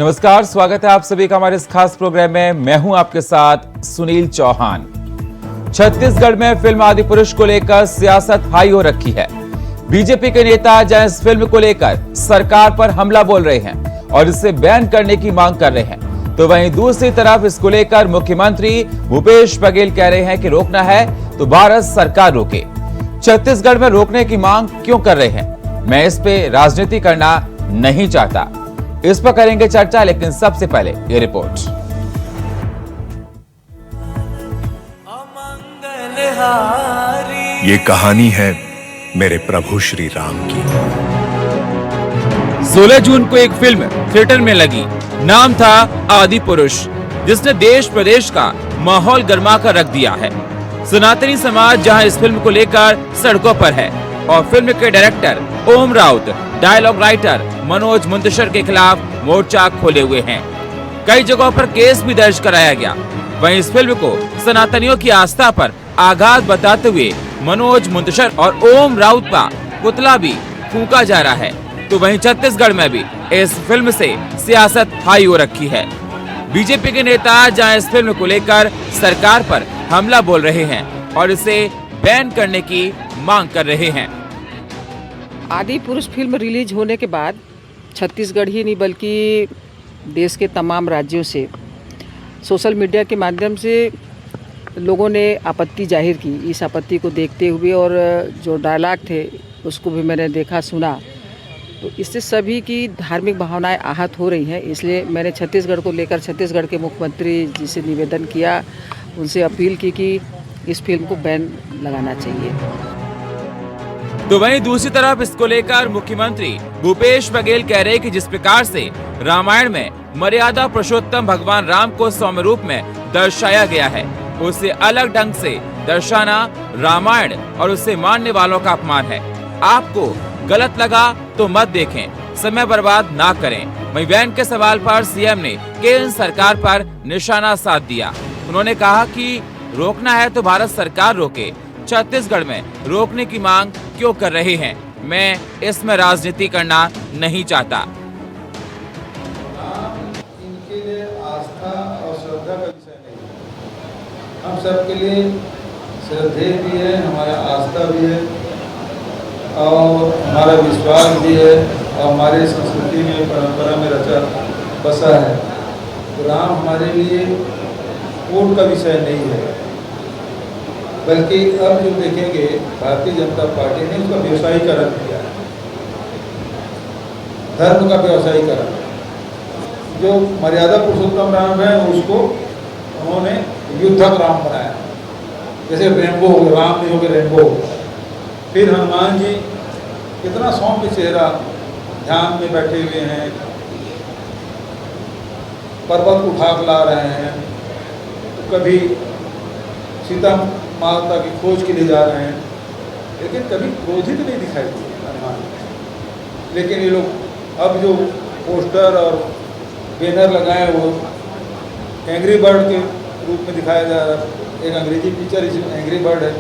नमस्कार, स्वागत है आप सभी का हमारे इस खास प्रोग्राम में। मैं हूं आपके साथ सुनील चौहान। छत्तीसगढ़ में फिल्म आदिपुरुष को लेकर सियासत हाई हो रखी है। बीजेपी के नेता जहां इस फिल्म को लेकर सरकार पर हमला बोल रहे हैं और इसे बैन करने की मांग कर रहे हैं, तो वहीं दूसरी तरफ इसको लेकर मुख्यमंत्री भूपेश बघेल कह रहे हैं कि रोकना है तो भारत सरकार रोके। छत्तीसगढ़ में रोकने की मांग क्यों कर रहे हैं? मैं इस पे राजनीति करना नहीं चाहता, इस पर करेंगे चर्चा, लेकिन सबसे पहले ये रिपोर्ट। ये कहानी है मेरे प्रभु श्री राम की। 16 जून को एक फिल्म थिएटर में लगी, नाम था आदिपुरुष, जिसने देश प्रदेश का माहौल गर्मा कर रख दिया है। सनातनी समाज जहां इस फिल्म को लेकर सड़कों पर है और फिल्म के डायरेक्टर ओम राउत, डायलॉग राइटर मनोज मुंतशिर के खिलाफ मोर्चा खोले हुए हैं। कई जगहों पर केस भी दर्ज कराया गया। वहीं इस फिल्म को सनातनियों की आस्था पर आघात बताते हुए मनोज मुंतशिर और ओम राउत का पुतला भी फूंका जा रहा है। तो वहीं छत्तीसगढ़ में भी इस फिल्म से सियासत हाई हो रखी है। बीजेपी के नेता जहां इस फिल्म को लेकर सरकार पर हमला बोल रहे हैं और इसे बैन करने की मांग कर रहे हैं। आदिपुरुष फिल्म रिलीज होने के बाद छत्तीसगढ़ ही नहीं बल्कि देश के तमाम राज्यों से सोशल मीडिया के माध्यम से लोगों ने आपत्ति जाहिर की। इस आपत्ति को देखते हुए और जो डायलॉग थे उसको भी मैंने देखा सुना, तो इससे सभी की धार्मिक भावनाएं आहत हो रही हैं। इसलिए मैंने छत्तीसगढ़ को लेकर छत्तीसगढ़ के मुख्यमंत्री जी से निवेदन किया, उनसे अपील की कि इस फिल्म को बैन लगाना चाहिए। तो वहीं दूसरी तरफ इसको लेकर मुख्यमंत्री भूपेश बघेल कह रहे हैं कि जिस प्रकार से रामायण में मर्यादा पुरुषोत्तम भगवान राम को सौम्य रूप में दर्शाया गया है, उसे अलग ढंग से दर्शाना रामायण और उसे मानने वालों का अपमान है। आपको गलत लगा तो मत देखें, समय बर्बाद ना करें। वहीं बैन के सवाल पर सीएम ने केंद्र सरकार पर निशाना साध दिया। उन्होंने कहा कि रोकना है तो भारत सरकार रोके। छत्तीसगढ़ में रोकने की मांग क्यों कर रहे हैं? मैं इसमें राजनीति करना नहीं चाहता। इनके लिए आस्था और श्रद्धा का विषय नहीं है। हम सबके लिए श्रद्धेय भी है, हमारा आस्था भी है और हमारा विश्वास भी है और हमारे संस्कृति में परंपरा में रचा बसा है। तो राम हमारे लिए कोर्ट का विषय नहीं है, बल्कि अब जो देखेंगे भारतीय जनता पार्टी ने उसका व्यवसायीकरण किया है, धर्म का व्यवसायीकरण। जो मर्यादा पुरुषोत्तम राम है उसको उन्होंने युद्धक राम बनाया, जैसे रेनबो हो गया, राम नहीं हो गया रेनबो हो गया। फिर हनुमान जी कितना सौम्य चेहरा, ध्यान में बैठे हुए हैं, पर्वत उठा ला रहे हैं, तो कभी सीता माता की खोज के लिए जा रहे हैं, लेकिन कभी क्रोधित नहीं दिखाई दिए हनुमान। लेकिन ये लोग अब जो पोस्टर और बैनर लगाए वो एंग्री बर्ड के रूप में दिखाया जा रहा है। एक अंग्रेजी पिक्चर इसमें एंग्री बर्ड है,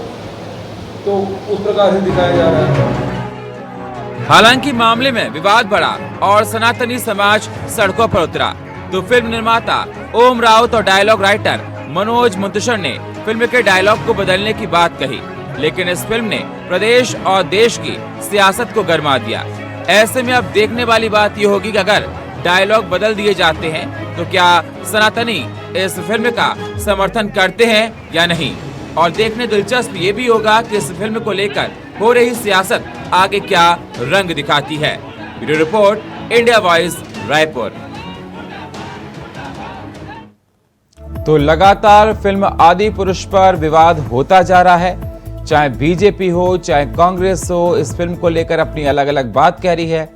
तो उस प्रकार से दिखाया जा रहा है। हालांकि मामले में विवाद बढ़ा और सनातनी समाज सड़कों पर उतरा, तो फिल्म निर्माता ओम राउत और डायलॉग राइटर मनोज मुंतशिर ने फिल्म के डायलॉग को बदलने की बात कही, लेकिन इस फिल्म ने प्रदेश और देश की सियासत को गरमा दिया। ऐसे में अब देखने वाली बात ये होगी कि अगर डायलॉग बदल दिए जाते हैं तो क्या सनातनी इस फिल्म का समर्थन करते हैं या नहीं। और देखने दिलचस्प ये भी होगा कि इस फिल्म को लेकर हो रही सियासत आगे क्या रंग दिखाती है। Video report, India voice, Raipur. तो लगातार फिल्म आदिपुरुष पर विवाद होता जा रहा है। चाहे बीजेपी हो चाहे कांग्रेस हो, इस फिल्म को लेकर अपनी अलग अलग बात कह रही है।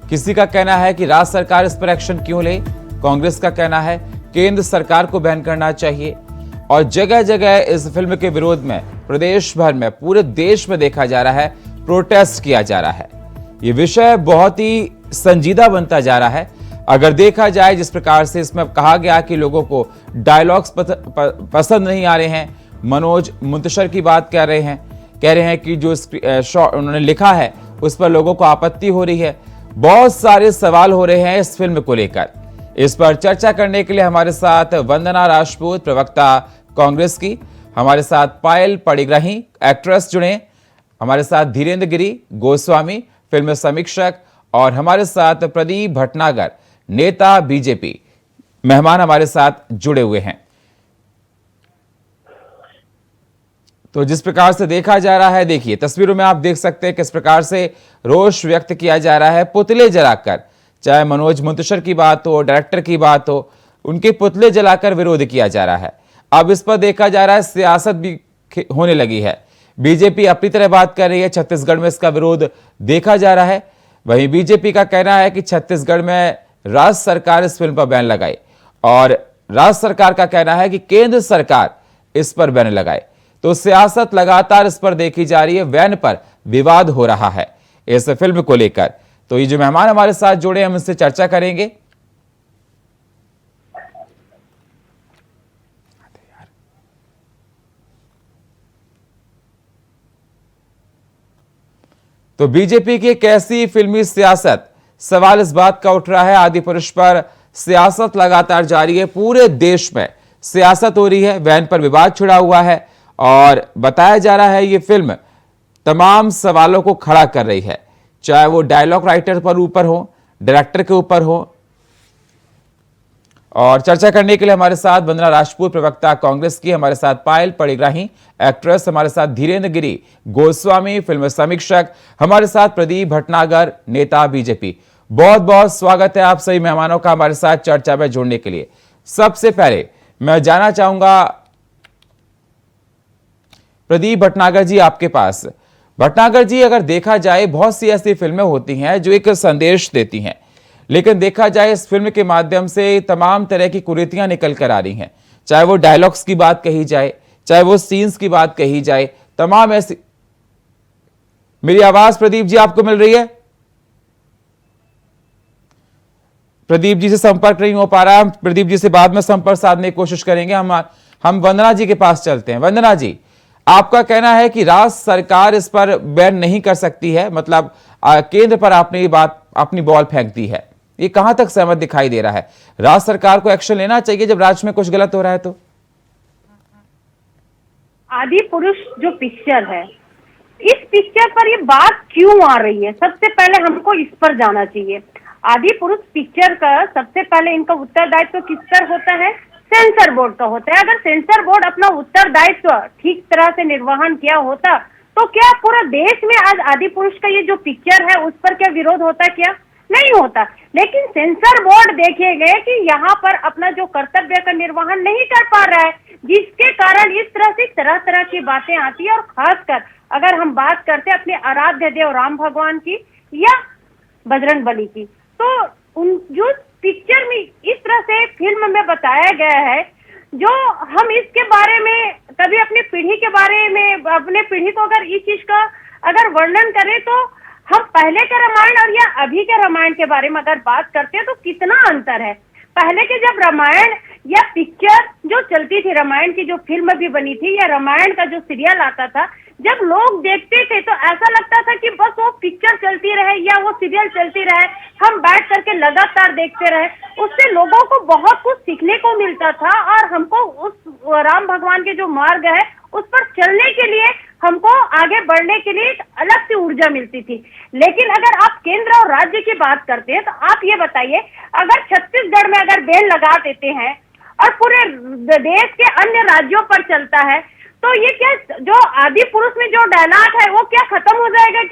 किसी का कहना है कि राज्य सरकार इस पर एक्शन क्यों ले, कांग्रेस का कहना है केंद्र सरकार को बैन करना चाहिए। और जगह जगह इस फिल्म के विरोध में प्रदेश भर में, पूरे देश में देखा जा रहा है, प्रोटेस्ट किया जा रहा है। ये विषय बहुत ही संजीदा बनता जा रहा है। अगर देखा जाए जिस प्रकार से इसमें कहा गया कि लोगों को डायलॉग्स पसंद नहीं आ रहे हैं, मनोज मुंतशिर की बात कह रहे हैं कि जो उन्होंने लिखा है उस पर लोगों को आपत्ति हो रही है। बहुत सारे सवाल हो रहे हैं इस फिल्म को लेकर। इस पर चर्चा करने के लिए हमारे साथ वंदना राजपूत, प्रवक्ता कांग्रेस की, हमारे साथ पायल पड़िग्राही, एक्ट्रेस जुड़े, हमारे साथ धीरेन्द्र गिरी गोस्वामी, फिल्म समीक्षक, और हमारे साथ प्रदीप भटनागर, नेता बीजेपी, मेहमान हमारे साथ जुड़े हुए हैं। तो जिस प्रकार से देखा जा रहा है, देखिए तस्वीरों में आप देख सकते हैं किस प्रकार से रोष व्यक्त किया जा रहा है पुतले जलाकर। चाहे मनोज मुंतशिर की बात हो, डायरेक्टर की बात हो, उनके पुतले जलाकर विरोध किया जा रहा है। अब इस पर देखा जा रहा है सियासत भी होने लगी है। बीजेपी अपनी तरह बात कर रही है, छत्तीसगढ़ में इसका विरोध देखा जा रहा है। वहीं बीजेपी का कहना है कि छत्तीसगढ़ में राज्य सरकार इस फिल्म पर बैन लगाए, और राज्य सरकार का कहना है कि केंद्र सरकार इस पर बैन लगाए। तो सियासत लगातार इस पर देखी जा रही है, बैन पर विवाद हो रहा है इस फिल्म को लेकर। तो ये जो मेहमान हमारे साथ जुड़े, हम इससे चर्चा करेंगे। तो बीजेपी की कैसी फिल्मी सियासत, सवाल इस बात का उठ रहा है। आदिपुरुष पर सियासत लगातार जारी है, पूरे देश में सियासत हो रही है, बैन पर विवाद छिड़ा हुआ है, और बताया जा रहा है ये फिल्म तमाम सवालों को खड़ा कर रही है, चाहे वो डायलॉग राइटर पर ऊपर हो, डायरेक्टर के ऊपर हो। और चर्चा करने के लिए हमारे साथ वंदना राजपूत, प्रवक्ता कांग्रेस की, हमारे साथ पायल पड़िग्राही, एक्ट्रेस, हमारे साथ धीरेन्द्र गिरी गोस्वामी, फिल्म समीक्षक, हमारे साथ प्रदीप भटनागर, नेता बीजेपी। बहुत बहुत स्वागत है आप सभी मेहमानों का हमारे साथ चर्चा में जुड़ने के लिए। सबसे पहले मैं जानना चाहूंगा प्रदीप भटनागर जी, आपके पास। भटनागर जी, अगर देखा जाए बहुत सी ऐसी फिल्में होती हैं जो एक संदेश देती हैं, लेकिन देखा जाए इस फिल्म के माध्यम से तमाम तरह की कुरीतियां निकल कर आ रही हैं, चाहे वो डायलॉग्स की बात कही जाए, चाहे वो सीन्स की बात कही जाए, तमाम ऐसी। मेरी आवाज प्रदीप जी आपको मिल रही है? प्रदीप जी से संपर्क नहीं हो पा रहा। हम प्रदीप जी से बाद में संपर्क साधने की कोशिश करेंगे। हम वंदना जी के पास चलते हैं। वंदना जी, आपका कहना है कि राज्य सरकार इस पर बैन नहीं कर सकती है, मतलब केंद्र पर आपने ये बात अपनी बॉल फेंक दी है, ये कहां तक सहमत दिखाई दे रहा है? राज्य सरकार को एक्शन लेना चाहिए जब राज्य में कुछ गलत हो रहा है तो? आदि पुरुष जो पिक्चर है, इस पिक्चर पर ये बात क्यों आ रही है, सबसे पहले हमको इस पर जाना चाहिए। आदि पुरुष पिक्चर का सबसे पहले इनका उत्तरदायित्व किस पर होता है? सेंसर बोर्ड का होता है। अगर सेंसर बोर्ड अपना उत्तरदायित्व ठीक तरह से निर्वहन किया होता तो क्या पूरा देश में आज आदि पुरुष का ये जो पिक्चर है उस पर क्या विरोध होता? क्या नहीं होता। लेकिन सेंसर बोर्ड देखे गए कि यहाँ पर अपना जो कर्तव्य का निर्वहन नहीं कर पा रहा है, जिसके कारण इस तरह से तरह तरह की बातें आती है। और खासकर अगर हम बात करते हैं अपने आराध्य देव राम भगवान की या बजरंग बली की, तो उन जो पिक्चर में इस तरह से फिल्म में बताया गया है, जो हम इसके बारे में कभी अपनी पीढ़ी के बारे में, अपने पीढ़ी को अगर इस चीज का अगर वर्णन करें तो हम पहले के रामायण और या अभी के रामायण के बारे में अगर बात करते हैं तो कितना अंतर है। पहले के जब रामायण या पिक्चर जो चलती थी, रामायण की जो फिल्म भी बनी थी या रामायण का जो सीरियल आता था, जब लोग देखते थे तो ऐसा लगता था कि बस वो पिक्चर चलती रहे या वो सीरियल चलती रहे, हम बैठ करके लगातार देखते रहे। उससे लोगों को बहुत कुछ सीखने को मिलता था और हमको उस राम भगवान के जो मार्ग है उस पर चलने के लिए, हमको आगे बढ़ने के लिए एक अलग सी ऊर्जा मिलती थी। लेकिन अगर आप केंद्र और राज्य की बात करते हैं तो आप ये बताइए, अगर छत्तीसगढ़ में अगर बैन लगा देते हैं और पूरे देश के अन्य राज्यों पर चलता है, तो ये क्या जो आदि पुरुष में जो डायलॉग है वो क्या खत्म हो जाएगा?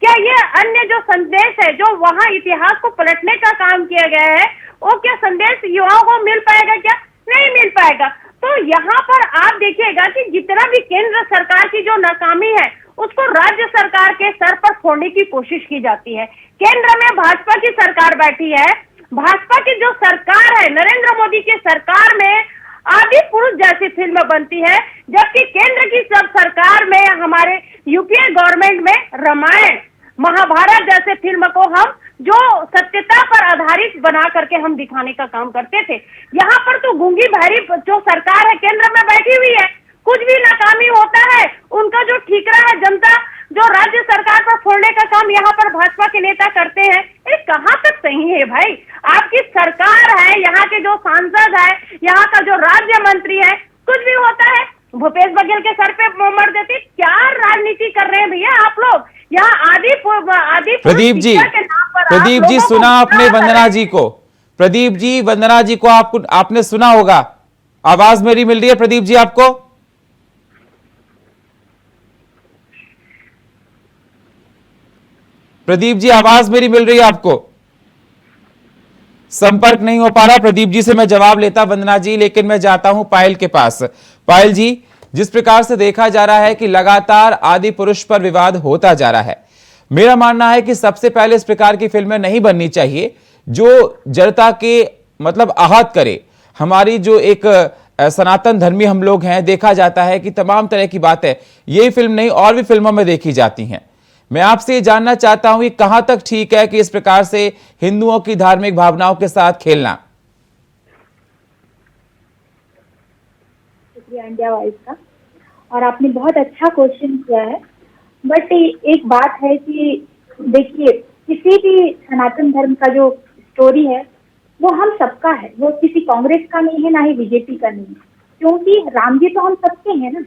क्या ये अन्य जो संदेश है जो वहाँ इतिहास को पलटने का काम किया गया है, वो क्या संदेश युवाओं को मिल पाएगा? क्या नहीं मिल पाएगा। तो यहाँ पर आप देखिएगा कि जितना भी केंद्र सरकार की जो नाकामी है उसको राज्य सरकार के सर पर फोड़ने की कोशिश की जाती है। केंद्र में भाजपा की सरकार बैठी है, भाजपा की जो सरकार है, नरेंद्र मोदी की सरकार में आदि पुरुष जैसी फिल्म बनती है, जबकि केंद्र की सब सरकार में हमारे यूपीए गवर्नमेंट में रामायण, महाभारत जैसे फिल्म को हम जो सत्यता पर आधारित बना करके हम दिखाने का काम करते थे। यहाँ पर तो गूंगी बहरी जो सरकार है केंद्र में बैठी हुई है, कुछ भी नाकामी होता है उनका जो ठीकरा है जनता जो राज्य सरकार पर फोड़ने का काम यहाँ पर भाजपा के नेता करते हैं। एक कहाँ तक सही है भाई? आपकी सरकार है, यहाँ के जो सांसद है, यहाँ का जो राज्य मंत्री है, कुछ भी होता है भूपेश बघेल के सर पे मर देती। क्या राजनीति कर रहे हैं भैया आप लोग? यहाँ आदि प्रदीप जी, प्रदीप जी सुना आपने वंदना जी को? प्रदीप जी, वंदना जी को आपने सुना होगा। आवाज मेरी मिल रही है प्रदीप जी आपको? प्रदीप जी, आवाज मेरी मिल रही है आपको? संपर्क नहीं हो पा रहा प्रदीप जी से। मैं जवाब लेता वंदना जी, लेकिन मैं जाता हूं पायल के पास। पायल जी, जिस प्रकार से देखा जा रहा है कि लगातार आदि पुरुष पर विवाद होता जा रहा है, मेरा मानना है कि सबसे पहले इस प्रकार की फिल्में नहीं बननी चाहिए जो जनता के मतलब आहत करे। हमारी जो एक सनातन धर्मी हम लोग हैं, देखा जाता है कि तमाम तरह की बातें यही फिल्म नहीं और भी फिल्मों में देखी जाती हैं। मैं आपसे ये जानना चाहता हूं कि कहां तक ठीक है कि इस प्रकार से हिंदुओं की धार्मिक भावनाओं के साथ खेलना। शुक्रिया इंडिया वाइज का, और आपने बहुत अच्छा क्वेश्चन किया है। बट एक बात है कि देखिए, किसी भी सनातन धर्म का जो स्टोरी है वो हम सबका है, वो किसी कांग्रेस का नहीं है, ना ही बीजेपी का नहीं है, क्योंकि राम जी तो हम सबके हैं ना।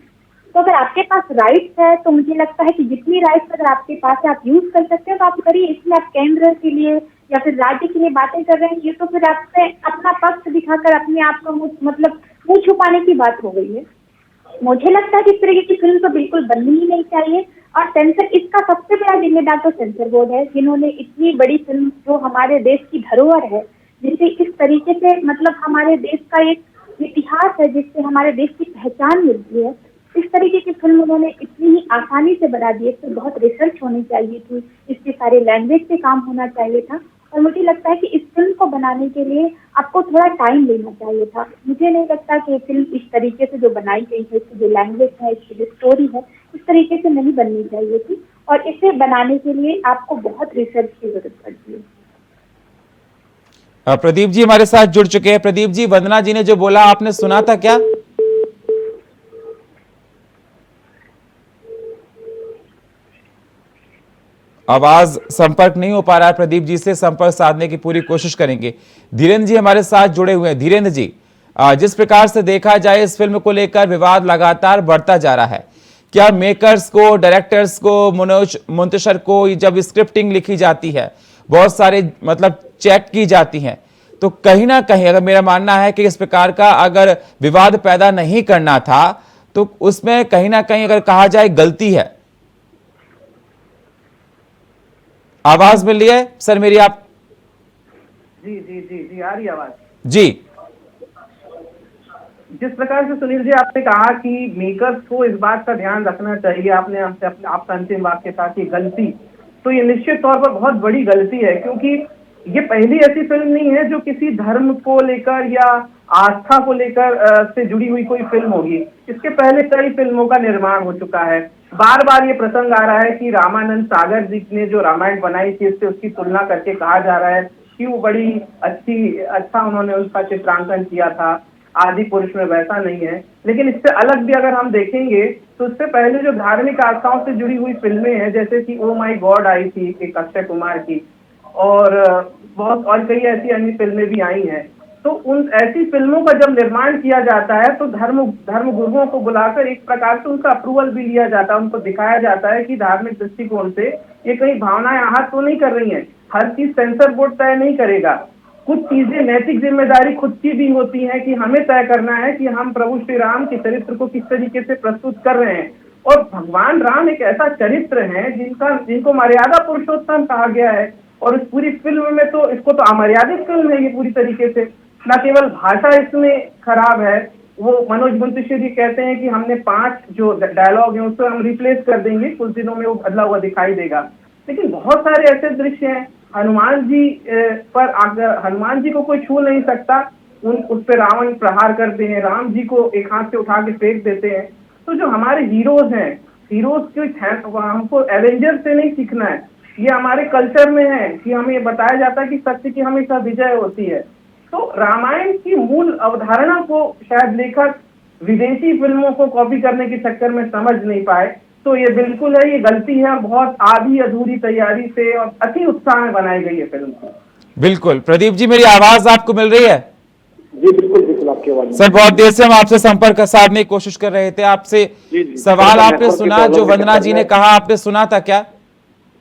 तो अगर आपके पास राइट्स है तो मुझे लगता है कि जितनी राइट्स अगर आपके पास है आप यूज कर सकते हो तो आप करिए। इसमें आप केंद्र के लिए या फिर राज्य के लिए बातें कर रहे हैं, ये तो फिर आपसे अपना पक्ष दिखाकर अपने आप को मतलब मुंह छुपाने की बात हो गई है। मुझे लगता है कि इस तरीके की फिल्म तो बिल्कुल बननी ही नहीं चाहिए, और सेंसर इसका सबसे बड़ा जिम्मेदार तो सेंसर बोर्ड है, जिन्होंने इतनी बड़ी फिल्म जो हमारे देश की धरोहर है, जिसे इस तरीके से मतलब हमारे देश का एक इतिहास है, जिससे हमारे देश की पहचान मिलती है, इस तरीके की फिल्म उन्होंने इतनी ही आसानी से बना दी। इस पर बहुत रिसर्च होनी चाहिए थी, इसके सारे लैंग्वेज पे काम होना चाहिए था, और मुझे लगता है कि इस फिल्म को बनाने के लिए आपको थोड़ा टाइम लेना चाहिए था। मुझे नहीं लगता कि ये फिल्म इस तरीके से जो बनाई गई है, इसकी जो लैंग्वेज है, इसकी जो स्टोरी है, इस तरीके से नहीं बननी चाहिए थी, और इसे बनाने के लिए आपको बहुत रिसर्च की जरूरत पड़ती है। प्रदीप जी हमारे साथ जुड़ चुके हैं। प्रदीप जी, वंदना जी ने जो बोला आपने सुना था क्या? आवाज संपर्क नहीं हो पा रहा है प्रदीप जी से, संपर्क साधने की पूरी कोशिश करेंगे। धीरेन्द्र जी हमारे साथ जुड़े हुए हैं। धीरेन्द्र जी, जिस प्रकार से देखा जाए इस फिल्म को लेकर विवाद लगातार बढ़ता जा रहा है, क्या मेकर्स को, डायरेक्टर्स को, मनोज मुंतशिर को जब स्क्रिप्टिंग लिखी जाती है, बहुत सारे मतलब चेक की जाती हैं, तो कहीं ना कहीं अगर मेरा मानना है कि इस प्रकार का अगर विवाद पैदा नहीं करना था तो उसमें कहीं ना कहीं अगर कहा जाए गलती है। आवाज मिल रही है सर मेरी? आप जी जी जी जी आ रही आवाज जी। जिस प्रकार से सुनील जी आपने कहा कि मेकर्स को इस बात का ध्यान रखना चाहिए, आपने हमसे आपका अंतिम वाक्य था कि गलती, तो ये निश्चित तौर पर बहुत बड़ी गलती है, क्योंकि ये पहली ऐसी फिल्म नहीं है जो किसी धर्म को लेकर या आस्था को लेकर से जुड़ी हुई कोई फिल्म होगी। इसके पहले कई फिल्मों का निर्माण हो चुका है। बार बार ये प्रसंग आ रहा है कि रामानंद सागर जी ने जो रामायण बनाई थी इससे उसकी तुलना करके कहा जा रहा है कि वो बड़ी अच्छा उन्होंने उसका चित्रांकन किया था। आदि पुरुष में वैसा नहीं है, लेकिन इससे अलग भी अगर हम देखेंगे तो उससे पहले जो धार्मिक आस्थाओं से जुड़ी हुई फिल्में हैं, जैसे कि ओ माई गॉड आई थी अक्षय कुमार की, और बहुत और कई ऐसी अन्य फिल्में भी आई हैं। तो उन ऐसी फिल्मों का जब निर्माण किया जाता है तो धर्म गुरुओं को बुलाकर एक प्रकार से उनका अप्रूवल भी लिया जाता है, उनको दिखाया जाता है कि धार्मिक दृष्टिकोण से ये कई भावनाएं आहत तो नहीं कर रही हैं। हर चीज सेंसर बोर्ड तय नहीं करेगा, कुछ चीजें नैतिक जिम्मेदारी खुद की भी होती है कि हमें तय करना है कि हम प्रभु श्री राम के चरित्र को किस तरीके से प्रस्तुत कर रहे हैं। और भगवान राम एक ऐसा चरित्र है जिनको मर्यादा पुरुषोत्तम कहा गया है, और इस पूरी फिल्म में तो इसको तो अमर्यादित फिल्म है ये पूरी तरीके से। न केवल भाषा इसमें खराब है, वो मनोज मुंतशिर जी कहते हैं कि हमने 5 जो डायलॉग है उसको हम रिप्लेस कर देंगे, कुछ दिनों में वो बदला हुआ दिखाई देगा। लेकिन बहुत सारे ऐसे दृश्य हैं, हनुमान जी पर आकर हनुमान जी को कोई छू नहीं सकता, उस पर रावण प्रहार करते हैं, राम जी को एक हाथ से उठा के फेंक देते हैं। तो जो हमारे हीरोज हैं, हीरोज के हमको एवेंजर से नहीं सीखना है, ये हमारे कल्चर में है कि हमें ये बताया जाता है कि सत्य की हमेशा विजय होती है। तो रामायण की मूल अवधारणा को शायद लेखक विदेशी फिल्मों को कॉपी करने के चक्कर में समझ नहीं पाए, तो ये बिल्कुल है, ये गलती है और बहुत आधी अधूरी तैयारी से और अति उत्साह में बनाई गई है फिल्म को। बिल्कुल। प्रदीप जी, मेरी आवाज आपको मिल रही है? जी बिल्कुल बिल्कुल, आपकी आवाज। सर, बहुत देर से हम आपसे संपर्क साधने की कोशिश कर रहे थे। आपसे सवाल आपने सुना जो वंदना जी ने कहा, आपने सुना था क्या?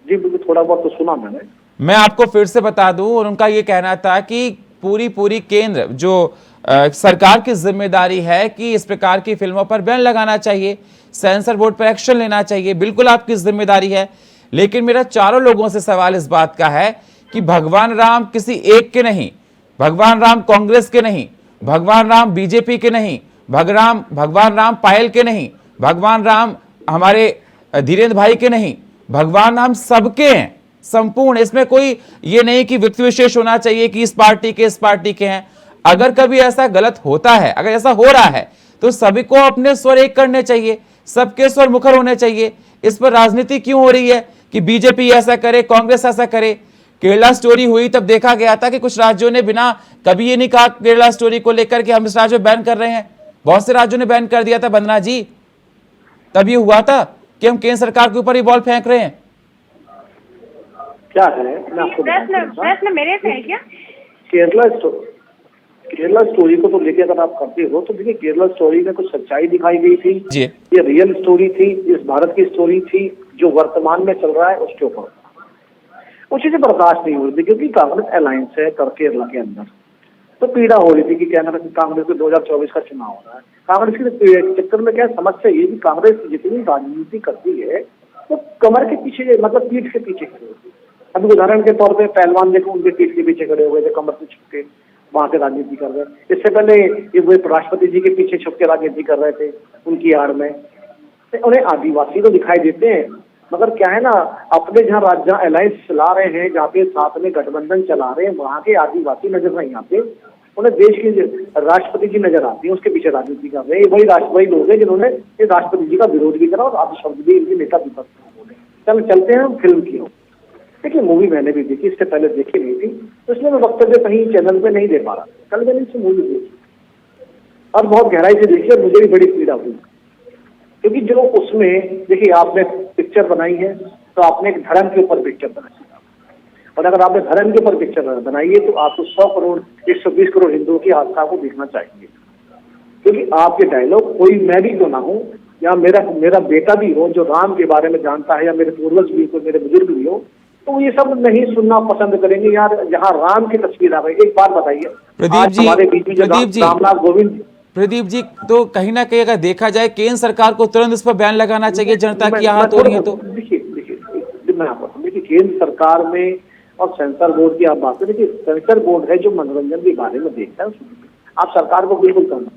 जी बिल्कुल, थोड़ा बहुत तो सुना मैंने। मैं आपको फिर से बता दूं, और उनका ये कहना था कि पूरी केंद्र जो सरकार की जिम्मेदारी है कि इस प्रकार की फिल्मों पर बैन लगाना चाहिए, सेंसर बोर्ड पर एक्शन लेना चाहिए, बिल्कुल आपकी जिम्मेदारी है। लेकिन मेरा चारों लोगों से सवाल इस बात का है कि भगवान राम किसी एक के नहीं, भगवान राम कांग्रेस के नहीं, भगवान राम बीजेपी के नहीं, भगवान राम पायल के नहीं, भगवान राम हमारे धीरेन्द्र भाई के नहीं, भगवान राम सबके हैं, संपूर्ण। इसमें कोई ये नहीं कि व्यक्ति विशेष होना चाहिए कि इस पार्टी के हैं। अगर कभी ऐसा गलत होता है, अगर ऐसा हो रहा है, तो सभी को अपने स्वर एक करने चाहिए, सबके स्वर मुखर होने चाहिए। इस पर राजनीति क्यों हो रही है कि बीजेपी ऐसा करे, कांग्रेस ऐसा करे? केरला स्टोरी हुई तब देखा गया था कि कुछ राज्यों ने बिना कभी ये नहीं कहा केरला स्टोरी को लेकर कि हम इस राज्य में बैन कर रहे हैं। बहुत से राज्यों ने बैन कर दिया था वंदना जी। तब ये हुआ था कि हम केंद्र सरकार के ऊपर ही बॉल फेंक रहे हैं। क्या है, मैं आपको प्रश्न मेरे से है क्या? केरला स्टोरी को तो लेके अगर आप करते हो तो देखिए, केरला स्टोरी में कुछ सच्चाई दिखाई गई थी जी। ये रियल स्टोरी थी, इस भारत की स्टोरी थी जो वर्तमान में चल रहा है उसके ऊपर। वो चीजें बर्दाश्त नहीं हो रही थी क्योंकि कांग्रेस अलायंस है कर केरला के अंदर, तो पीड़ा हो रही थी कि क्या कांग्रेस को 2024 का चुनाव हो रहा है। कांग्रेस के चक्कर में क्या समस्या ये कि कांग्रेस जितनी राजनीति करती है वो कमर के पीछे, मतलब पीठ के पीछे खड़े होती है। अभी उदाहरण के तौर पे पहलवान देखो, उनके पीठ के पीछे खड़े हुए थे, कमर से छुप के वहां से राजनीति कर रहे हैं। इससे पहले ये वो राष्ट्रपति जी के पीछे छुप के राजनीति कर रहे थे, उनकी आड़ में। तो उन्हें आदिवासी तो दिखाई देते हैं, मगर क्या है ना, अपने जहाँ राज्य अलायंस चला रहे हैं, जहाँ पे साथ में गठबंधन चला रहे हैं, वहाँ के आदिवासी नजर नहीं आते। उन्हें देश की राष्ट्रपति जी नजर आती है, उसके पीछे राजनीति कर रहे हैं। वही लोग हैं जिन्होंने राष्ट्रपति जी का विरोध भी करा और आप शब्द भी इनके नेता विपक्ष बोले। चलते हैं हम फिल्म की। देखिए, मूवी मैंने भी देखी, इससे पहले देखी नहीं थी, तो इसलिए मैं वक्तव्य कहीं चैनल पे नहीं दे पा रहा। कल मैंने इसे मूवी देखी और बहुत गहराई से देखी और मुझे भी बड़ी पीड़ा हुई, क्योंकि जो उसमें देखिए आपने पिक्चर बनाई है तो आपने एक धर्म के ऊपर पिक्चर बनाई है, और अगर आपने धर्म के ऊपर पिक्चर बनाई है तो आपको 100 करोड़ 120 करोड़ हिंदुओं की आस्था को देखना चाहिए। क्योंकि आपके डायलॉग, कोई मैं भी तो ना हूँ या मेरा बेटा भी हो जो राम के बारे में जानता है, या मेरे पूर्वज भी हो, मेरे बुजुर्ग भी हो, तो ये सब नहीं सुनना पसंद करेंगे यार। जहाँ राम की तस्वीर आ गई, एक बात बताइए हमारे बीच में रामनाथ कोविंद। प्रदीप जी, तो कहीं ना कहीं अगर देखा जाए केंद्र सरकार को तुरंत इस पर बैन लगाना चाहिए, जनता की आहत हो रही है तो। देखिए मैं आपको, देखिए केंद्र सरकार में और सेंसर बोर्ड की आप बात करें, देखिए सेंसर बोर्ड है जो मनोरंजन के बारे में देखता है, आप सरकार को बिल्कुल करना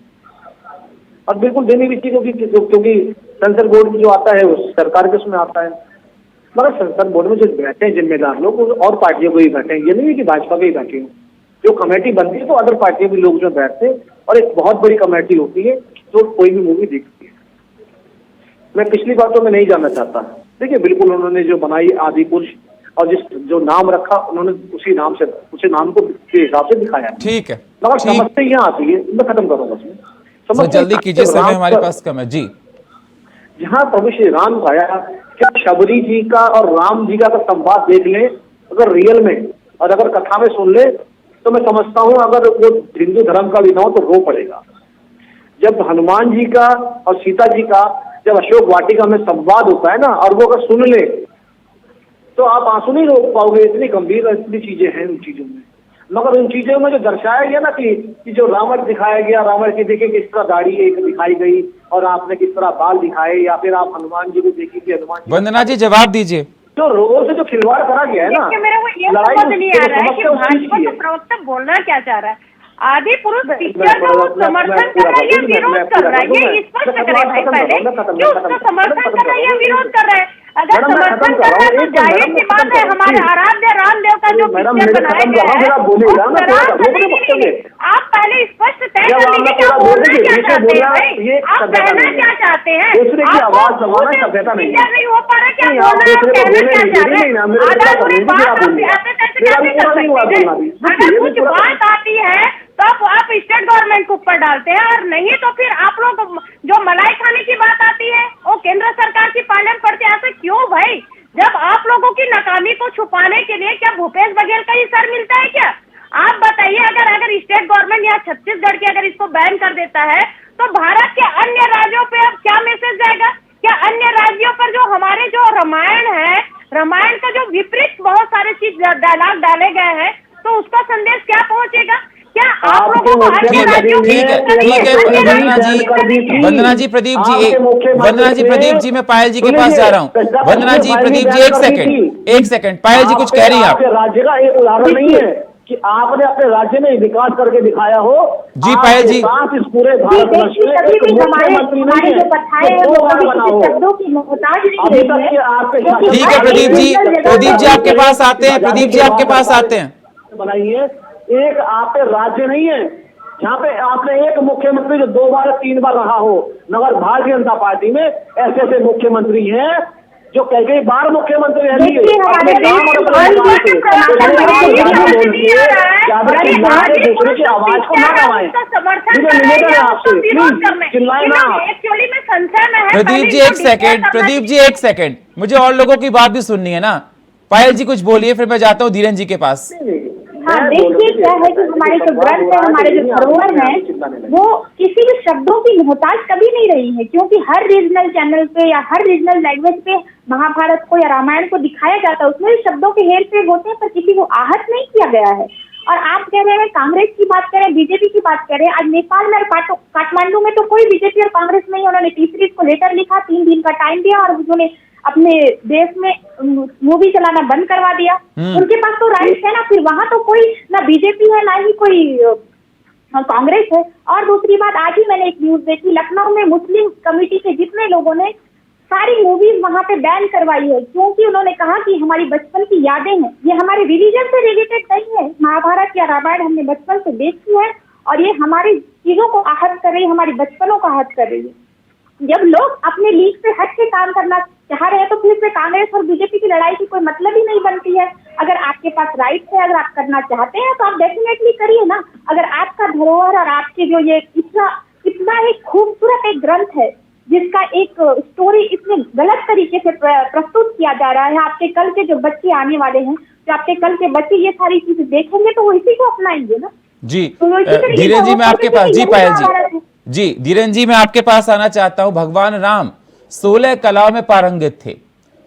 और बिल्कुल देनी भी चाहिए, क्योंकि सेंसर बोर्ड जो आता है वो सरकार के उसमें आता है। मगर सेंसर बोर्ड में जो बैठे हैं जिम्मेदार लोग और पार्टियों को ही बैठे हैं, ये नहीं है कि भाजपा के ही बैठे हो। जो कमेटी बनती है तो अदर पार्टियों के लोग जो बैठते हैं और एक बहुत बड़ी कमेटी होती है जो कोई भी मूवी देखती है। मैं पिछली बातों में नहीं जाना चाहता। देखिए बिल्कुल उन्होंने जो बनाई आदि पुरुष और जो नाम रखा उन्होंने उसी नाम को के हिसाब से दिखाया। ठीक है, मगर समस्या यहाँ आती है, मैं खत्म करूंगा इसमें। जल्दी कीजिए, समय हमारे पास कम है जी। जहाँ प्रभु श्री राम का आया, क्या शबरी जी का और राम जी का संवाद देख ले अगर रियल में और अगर कथा में सुन ले तो मैं समझता हूँ अगर वो हिंदू धर्म का भी ना हो तो रो पड़ेगा। जब हनुमान जी का और सीता जी का जब अशोक वाटिका में संवाद होता है ना, और वो अगर सुन ले तो आप आंसू नहीं रोक पाओगे। इतनी गंभीर इतनी चीजें हैं उन चीजों में। मगर उन चीजों में जो दर्शाया गया ना कि जो रावण दिखाया गया, रावण की देखिए किस तरह दाढ़ी एक दिखाई गई और आपने किस तरह बाल दिखाए, या फिर आप हनुमान जी को देखिए कि हनुमान जी। वंदना जी जवाब दीजिए। जो रोल से जो खिलवाड़ करा गया है ना, मेरे को ये समझ नहीं आ रहा है कि भाजपा का प्रवक्ता बोलना क्या चाह रहा है। आदि पुरुष पिक्चर का वो समर्थन कर रहा है या विरोध कर रहा है, ये स्पष्ट करें भाई पहले कि उसका समर्थन कर रहा है या विरोध कर रहा है। अगर समर्थन कर रहा है तो जाहिर सी बात है हमारे आराध्य रामदेव का जो पिक्चर बनाया गया है आप पहले स्पष्ट तय कर लीजिए कि आप बोलना क्या चाहते हैं भाई, आप कहना क्या चाहते हैं। नहीं हो पा रहा क्या बोलना, आप कहना क्या चाह रहे हैं। अगर कुछ बात आती है तो आप स्टेट गवर्नमेंट के ऊपर डालते हैं, और नहीं तो फिर आप लोग जो मलाई खाने की बात आती है वो केंद्र सरकार की पालन भूपेश बघेल का ही सर मिलता है क्या? आप बताइए, अगर स्टेट गवर्नमेंट यहाँ छत्तीसगढ़ की अगर इसको बैन कर देता है तो भारत के अन्य राज्यों पे अब क्या मैसेज जाएगा? क्या अन्य राज्यों पर जो हमारे जो रामायण है, रामायण का जो विपरीत बहुत सारे चीज डायलॉग डाले गए हैं, तो उसका संदेश क्या पहुंचेगा? क्या आप लोगों को ठीक है वंदना जी, प्रदीप जी, मैं पायल जी के पास जा रहा हूँ। वंदना जी, प्रदीप जी, एक सेकंड, पायल जी कुछ कह रही हैं आप? राज्य का एक उदाहरण नहीं है कि आपने अपने राज्य में विकास करके दिखाया हो। जी पायल जी, इस पूरे भारत वर्ष में एक मुख्यमंत्री नहीं है शब्दों की मोहताज नहीं है। ठीक है प्रदीप जी आपके पास आते हैं, बनाइए, एक आप पे राज्य नहीं है जहाँ पे आपने एक मुख्यमंत्री जो 2 बार 3 बार रहा हो, मगर भारतीय जनता पार्टी में ऐसे मुख्यमंत्री हैं जो कई बार मुख्यमंत्री रह लिए। दूसरे की आवाज को ना दबाएं, चिल्लाए ना। प्रदीप जी एक सेकंड, मुझे और लोगों की बात भी सुननी है ना। पायल जी कुछ बोलिए, फिर मैं जाता हूँ धीरेन जी के पास। हाँ, देखिए क्या है कि हमारे जो ग्रंथ है, हमारे जो धरोहर है, वो किसी भी शब्दों की मोहताज कभी नहीं रही है, क्योंकि हर रीजनल चैनल पे या हर रीजनल लैंग्वेज पे महाभारत को या रामायण को दिखाया जाता है, उसमें भी शब्दों के हेर फेर होते हैं, पर किसी को आहत नहीं किया गया है। और आप कह रहे हैं कांग्रेस की बात कर रहे हैं, बीजेपी की बात कर रहे हैं। आज नेपाल में और काठमांडू में तो कोई बीजेपी और कांग्रेस नहीं, उन्होंने तीसरी को लेटर लिखा, 3 दिन का टाइम दिया और उन्होंने अपने देश में मूवी चलाना बंद करवा दिया। उनके पास तो राइट है ना, फिर वहां तो कोई ना बीजेपी है ना ही कोई कांग्रेस है। और दूसरी बात, आज ही मैंने एक न्यूज देखी, लखनऊ में मुस्लिम कमेटी के जितने लोगों ने सारी मूवीज वहां पे बैन करवाई है, क्योंकि उन्होंने कहा कि हमारी बचपन की यादें हैं, ये हमारे रिलीजन से रिलेटेड नहीं है। महाभारत या रामायण हमने बचपन से देखी है और ये हमारी चीजों को आहत कर रही है, हमारी बचपनों को आहत कर रही है। जब लोग अपने लीग से हट के काम करना चाह रहे हैं तो फिर से कांग्रेस और बीजेपी की लड़ाई की कोई मतलब ही नहीं बनती है। अगर आपके पास राइट है, अगर आप करना चाहते हैं तो आप डेफिनेटली करिए ना। अगर आपका धरोहर और आपके जो ये इतना एक खूबसूरत एक ग्रंथ है जिसका एक स्टोरी इतने गलत तरीके से प्रस्तुत किया जा रहा है, आपके कल के जो बच्चे आने वाले हैं, जो आपके कल के बच्चे ये सारी चीजें देखेंगे तो वो इसी को अपनाएंगे ना। जी धीरेन जी, मैं आपके पास, जी पायल जी, धीरेन जी मैं आपके पास आना चाहता हूं। भगवान राम 16 कलाओं में पारंगत थे,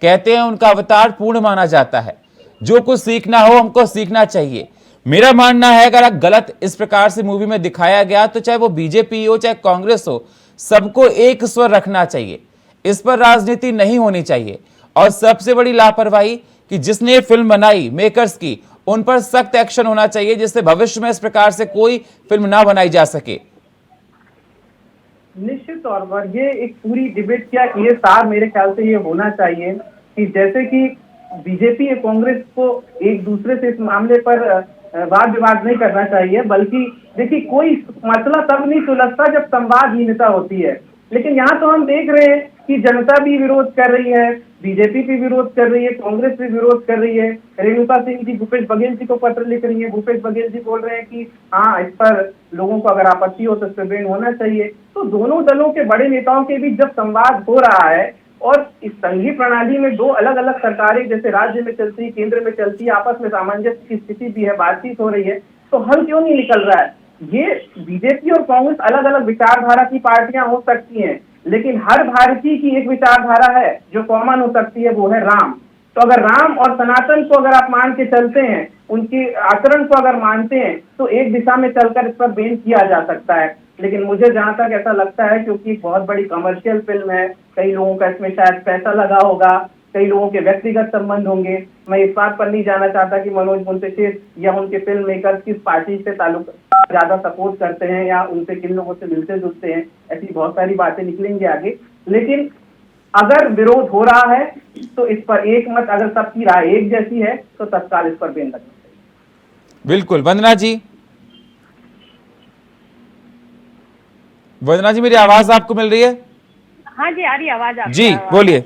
कहते हैं उनका अवतार पूर्ण माना जाता है। जो कुछ सीखना हो हमको सीखना चाहिए। मेरा मानना है अगर गलत इस प्रकार से मूवी में दिखाया गया तो चाहे वो बीजेपी हो चाहे कांग्रेस हो, सबको एक स्वर रखना चाहिए, इस पर राजनीति नहीं होनी चाहिए। और सबसे बड़ी लापरवाही कि जिसने ये फिल्म बनाई, मेकर्स की, उन पर सख्त एक्शन होना चाहिए जिससे भविष्य में इस प्रकार से कोई फिल्म ना बनाई जा सके। निश्चित तौर पर ये एक पूरी डिबेट क्या ये सार मेरे ख्याल से ये होना चाहिए कि जैसे कि बीजेपी और कांग्रेस को एक दूसरे से इस मामले पर वाद विवाद नहीं करना चाहिए, बल्कि देखिए कोई मसला तब नहीं सुलझता जब संवादहीनता होती है। लेकिन यहाँ तो हम देख रहे हैं कि जनता भी विरोध कर रही है, बीजेपी भी विरोध कर रही है, कांग्रेस भी विरोध कर रही है। रेणुका सिंह जी भूपेश बघेल जी को पत्र लिख रही है, भूपेश बघेल जी बोल रहे हैं कि हाँ इस पर लोगों को अगर आपत्ति हो तो इस पर बैन होना चाहिए। तो दोनों दलों के बड़े नेताओं के बीच जब संवाद हो रहा है और इस संघीय प्रणाली में 2 अलग अलग सरकारें जैसे राज्य में चलती है, केंद्र में चलती है, आपस में सामंजस्य की स्थिति भी है, बातचीत हो रही है, तो हल क्यों नहीं निकल रहा है? ये बीजेपी और कांग्रेस अलग अलग विचारधारा की पार्टियां हो सकती हैं, लेकिन हर भारतीय की एक विचारधारा है जो कॉमन हो सकती है, वो है राम। तो अगर राम और सनातन को अगर आप मान के चलते हैं, उनके आचरण को अगर मानते हैं, तो एक दिशा में चलकर इस पर बैन किया जा सकता है। लेकिन मुझे जहां तक ऐसा लगता है, क्योंकि एक बहुत बड़ी कमर्शियल फिल्म है, कई लोगों का इसमें शायद पैसा लगा होगा, कई लोगों के व्यक्तिगत संबंध होंगे। मैं इस बात पर नहीं जाना चाहता कि मनोज मुंतशिर या उनके फिल्म मेकर्स किस पार्टी से ताल्लुक ज्यादा सपोर्ट करते हैं या उनसे किन लोगों से मिलते जुलते हैं, ऐसी बहुत सारी बातें निकलेंगी आगे। लेकिन अगर विरोध हो रहा है तो इस पर एक मत, अगर सबकी राय एक जैसी है तो तत्काल इस पर बैन लगना चाहिए। बिल्कुल। वंदना जी, वंदना जी मेरी आवाज आपको मिल रही है? हाँ जी, आ रही आवाज आपकी। जी बोलिए।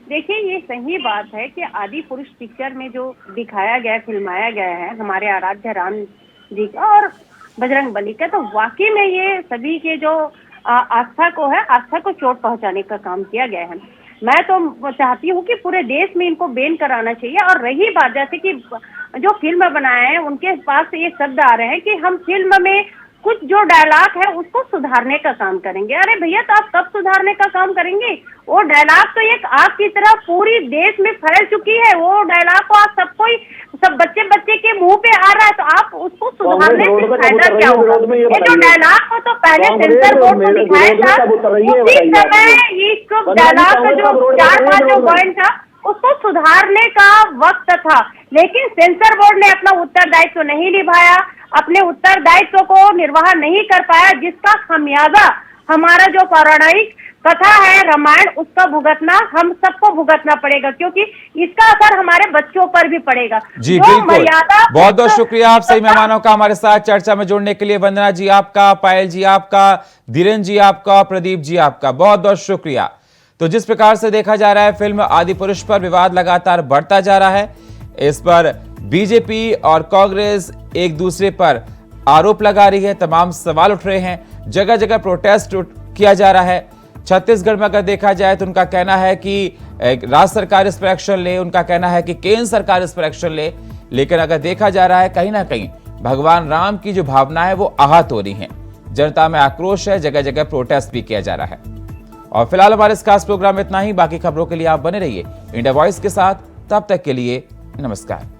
देखिए, ये सही बात है कि आदि पुरुष पिक्चर में जो दिखाया गया, फिल्माया गया है हमारे आराध्य राम जी का और बजरंग बली का, तो वाकई में ये सभी के जो आस्था को चोट पहुंचाने का काम किया गया है। मैं तो चाहती हूँ कि पूरे देश में इनको बैन कराना चाहिए। और रही बात जैसे कि जो फिल्म बनाए हैं उनके पास से ये शब्द आ रहे हैं कि हम फिल्म में कुछ जो डायलॉग है उसको सुधारने का काम करेंगे। अरे भैया, तो आप कब सुधारने का काम करेंगे? वो डायलॉग तो एक आग की तरह पूरी देश में फैल चुकी है। वो डायलॉग को आप सब बच्चे के मुंह पे आ रहा है, तो आप उसको सुधारने से फायदा क्या होगा? ये जो डायलॉग को तो पहले सेंसर बोर्ड को दिखाया था, उसी समय इस डायलॉग का जो 4-5 जो पॉइंट था उसको सुधारने का वक्त था, लेकिन सेंसर बोर्ड ने अपना उत्तरदायित्व नहीं निभाया, अपने उत्तरदायित्व को निर्वाह नहीं कर पाया, जिसका खमियाजा हमारा जो पौराणिक कथा है रामायण, उसका भुगतना हम सबको भुगतना पड़ेगा, क्योंकि इसका असर हमारे बच्चों पर भी पड़ेगा। जी बिल्कुल, बहुत बहुत शुक्रिया आप सही मेहमानों का हमारे साथ चर्चा में जुड़ने के लिए। वंदना जी आपका, पायल जी आपका, धीरेन जी आपका, प्रदीप जी आपका, बहुत बहुत शुक्रिया। तो जिस प्रकार से देखा जा रहा है, फिल्म आदिपुरुष पर विवाद लगातार बढ़ता जा रहा है। इस पर बीजेपी और कांग्रेस एक दूसरे पर आरोप लगा रही है, तमाम सवाल उठ रहे हैं, जगह जगह प्रोटेस्ट किया जा रहा है। छत्तीसगढ़ में अगर देखा जाए तो उनका कहना है कि राज्य सरकार इस पर एक्शन ले, उनका कहना है कि केंद्र सरकार इस पर एक्शन ले। लेकिन अगर देखा जा रहा है, कहीं ना कहीं भगवान राम की जो भावना है वो आहत हो रही है, जनता में आक्रोश है, जगह जगह प्रोटेस्ट भी किया जा रहा है। और फिलहाल हमारे इस खास प्रोग्राम में इतना ही। बाकी खबरों के लिए आप बने रहिए इंडिया वॉइस के साथ। तब तक के लिए नमस्कार।